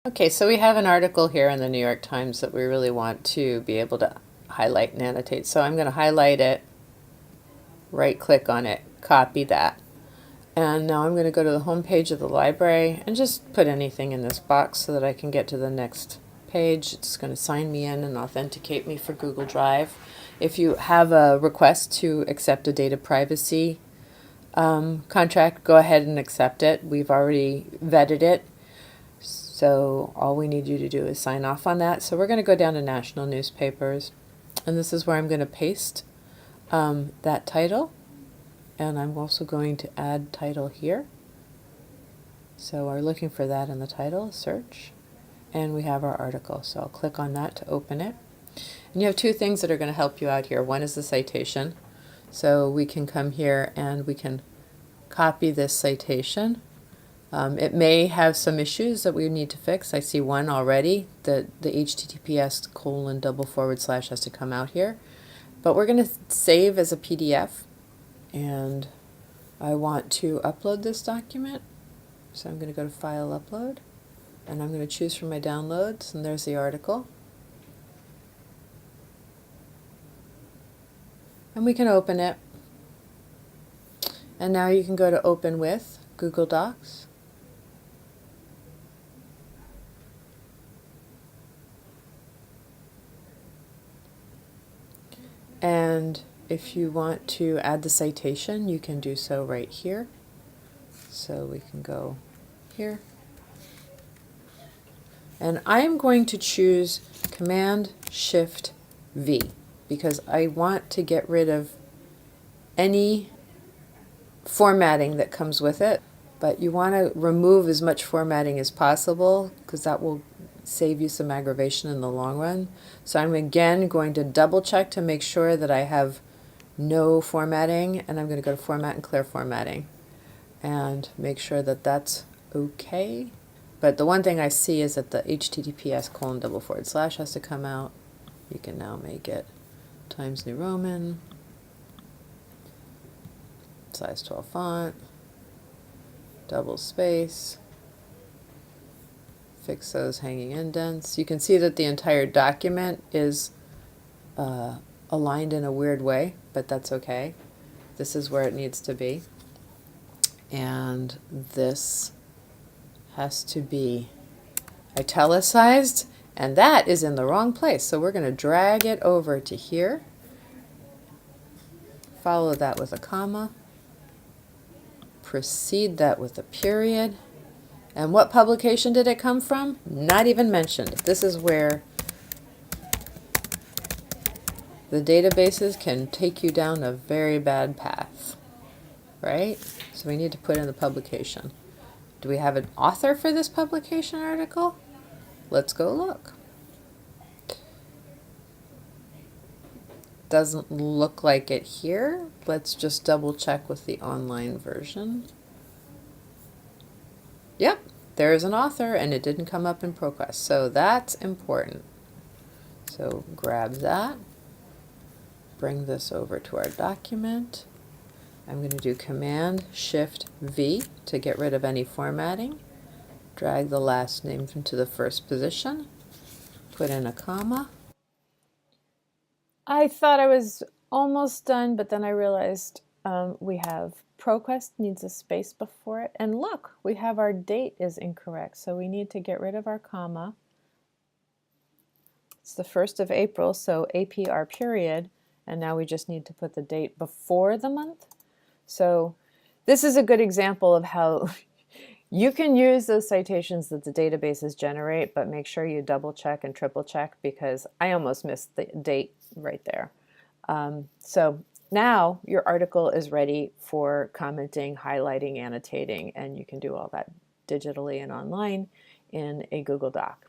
Okay, so we have an article here in the New York Times that we really want to be able to highlight and annotate. So I'm going to highlight it, right click on it, copy that. And now I'm going to go to the home page of the library and just put anything in this box so that I can get to the next page. It's going to sign me in and authenticate me for Google Drive. If you have a request to accept a data privacy contract, go ahead and accept it. We've already vetted it. So all we need you to do is sign off on that. So we're going to go down to national newspapers. And this is where I'm going to paste that title. And I'm also going to add title here. So we're looking for that in the title, search. And we have our article. So I'll click on that to open it. And you have two things that are going to help you out here. One is the citation. So we can come here and we can copy this citation. It may have some issues that we need to fix. I see one already, that the https:// has to come out here. But we're going to save as a PDF. And I want to upload this document. So I'm going to go to File, Upload. And I'm going to choose from my downloads. And there's the article. And we can open it. And now you can go to Open With Google Docs. And if you want to add the citation, you can do so right here. So we can go here. And I'm going to choose Command-Shift-V because I want to get rid of any formatting that comes with it. But you want to remove as much formatting as possible because that will save you some aggravation in the long run. So I'm again going to double check to make sure that I have no formatting, and I'm going to go to Format and Clear Formatting and make sure that that's okay. But the one thing I see is that the https:// has to come out. You can now make it Times New Roman, size 12 font, double space. Fix those hanging indents. You can see that the entire document is aligned in a weird way, but that's okay. This is where it needs to be. And this has to be italicized, and that is in the wrong place. So we're going to drag it over to here. Follow that with a comma. Precede that with a period. And what publication did it come from? Not even mentioned. This is where the databases can take you down a very bad path, right? So we need to put in the publication. Do we have an author for this publication article? Let's go look. Doesn't look like it here. Let's just double check with the online version. Yep, there is an author and it didn't come up in ProQuest, so that's important. So grab that, bring this over to our document. I'm going to do Command-Shift-V to get rid of any formatting. Drag the last name into the first position, put in a comma. I thought I was almost done, but then I realized we have ProQuest needs a space before it. And look, we have our date is incorrect. So we need to get rid of our comma. It's the 1st of April, so APR period. And now we just need to put the date before the month. So this is a good example of how you can use those citations that the databases generate, but make sure you double check and triple check because I almost missed the date right there. So now your article is ready for commenting, highlighting, annotating, and you can do all that digitally and online in a Google Doc.